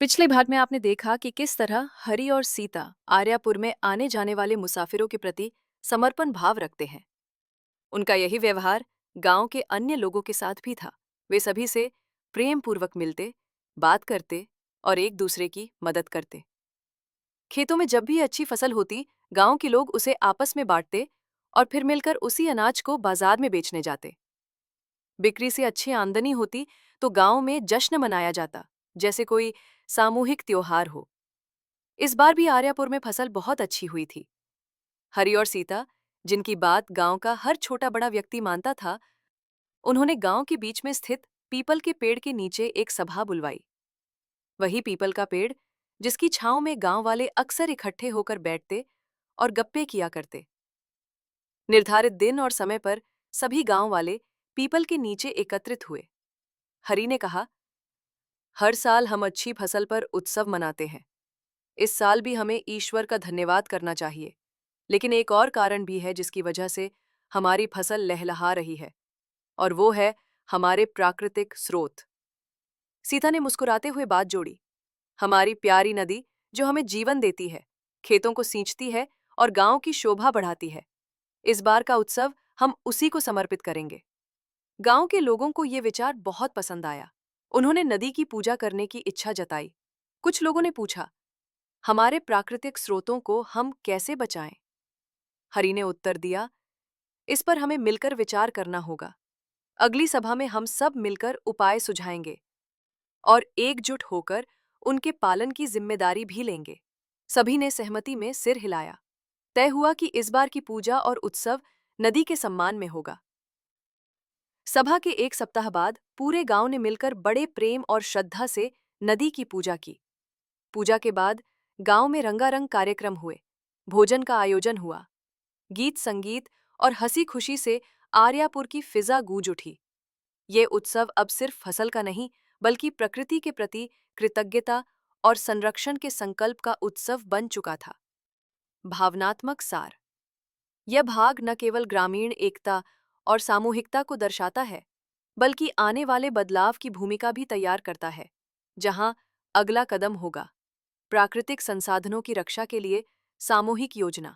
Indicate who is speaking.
Speaker 1: पिछले भाग में आपने देखा कि किस तरह हरि और सीता आर्यापुर में आने जाने वाले मुसाफिरों के प्रति समर्पण भाव रखते हैं। उनका यही व्यवहार गांव के अन्य लोगों के साथ भी था। वे सभी से प्रेम पूर्वक मिलते, बात करते और एक दूसरे की मदद करते। खेतों में जब भी अच्छी फसल होती, गांव के लोग उसे आपस में बांटते और फिर मिलकर उसी अनाज को बाजार में बेचने जाते। बिक्री से अच्छी आमदनी होती तो गांव में जश्न मनाया जाता, जैसे कोई सामूहिक त्योहार हो। इस बार भी आर्यापुर में फसल बहुत अच्छी हुई थी। हरि और सीता, जिनकी बात गांव का हर छोटा बड़ा व्यक्ति मानता था, उन्होंने गांव के बीच में स्थित पीपल के पेड़ के नीचे एक सभा बुलवाई। वही पीपल का पेड़ जिसकी छांव में गांव वाले अक्सर इकट्ठे होकर बैठते और गप्पे किया करते। निर्धारित दिन और समय पर सभी गांव वाले पीपल के नीचे एकत्रित हुए। हरि ने कहा, हर साल हम अच्छी फसल पर उत्सव मनाते हैं। इस साल भी हमें ईश्वर का धन्यवाद करना चाहिए। लेकिन एक और कारण भी है जिसकी वजह से हमारी फसल लहलहा रही है, और वो है हमारे प्राकृतिक स्रोत। सीता ने मुस्कुराते हुए बात जोड़ी, हमारी प्यारी नदी जो हमें जीवन देती है, खेतों को सींचती है और गांव की शोभा बढ़ाती है। इस बार का उत्सव हम उसी को समर्पित करेंगे। गांव के लोगों को ये विचार बहुत पसंद आया। उन्होंने नदी की पूजा करने की इच्छा जताई। कुछ लोगों ने पूछा, हमारे प्राकृतिक स्रोतों को हम कैसे बचाएं? हरि ने उत्तर दिया, इस पर हमें मिलकर विचार करना होगा। अगली सभा में हम सब मिलकर उपाय सुझाएंगे और एकजुट होकर उनके पालन की जिम्मेदारी भी लेंगे। सभी ने सहमति में सिर हिलाया। तय हुआ कि इस बार की पूजा और उत्सव नदी के सम्मान में होगा। सभा के एक सप्ताह बाद पूरे गांव ने मिलकर बड़े प्रेम और श्रद्धा से नदी की पूजा की। पूजा के बाद गांव में रंगारंग कार्यक्रम हुए। भोजन का आयोजन हुआ। गीत संगीत और हंसी खुशी से आर्यापुर की फिजा गूंज उठी। ये उत्सव अब सिर्फ फसल का नहीं, बल्कि प्रकृति के प्रति कृतज्ञता और संरक्षण के संकल्प का उत्सव बन चुका था। भावनात्मक सार। यह भाग न केवल ग्रामीण एकता और सामूहिकता को दर्शाता है, बल्कि आने वाले बदलाव की भूमिका भी तैयार करता है, जहां अगला कदम होगा प्राकृतिक संसाधनों की रक्षा के लिए सामूहिक योजना।